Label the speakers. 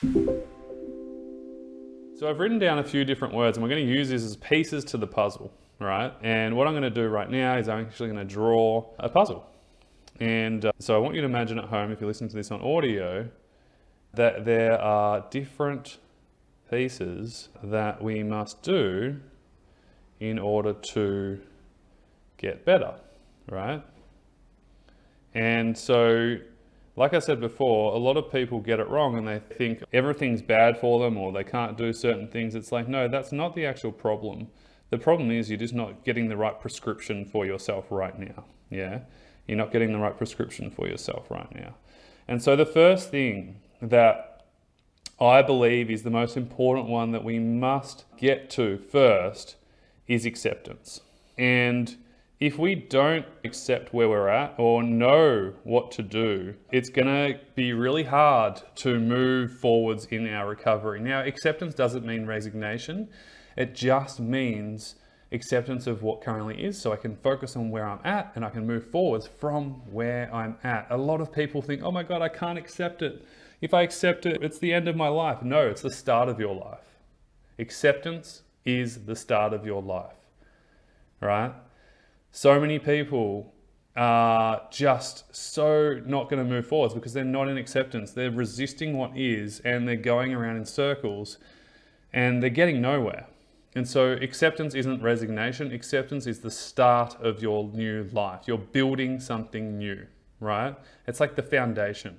Speaker 1: So I've written down a few different words and we're going to use these as pieces to the puzzle, right? And what I'm going to do right now is I'm actually going to draw a puzzle. And so I want you to imagine at home, if you're listening to this on audio, that there are different pieces that we must do in order to get better, right? And so, like I said before, a lot of people get it wrong and they think everything's bad for them or they can't do certain things. It's like, no, that's not the actual problem. The problem is you're just not getting the right prescription for yourself right now. Yeah, you're not getting the right prescription for yourself right now. And so the first thing that I believe is the most important one that we must get to first is acceptance. And if we don't accept where we're at or know what to do, it's going to be really hard to move forwards in our recovery. Now, acceptance doesn't mean resignation. It just means acceptance of what currently is, so I can focus on where I'm at and I can move forwards from where I'm at. A lot of people think, oh my God, I can't accept it. If I accept it, it's the end of my life. No, it's the start of your life. Acceptance is the start of your life, right? So many people are just so not going to move forwards because they're not in acceptance. They're resisting what is and they're going around in circles and they're getting nowhere. And so acceptance isn't resignation. Acceptance is the start of your new life. You're building something new, right? It's like the foundation.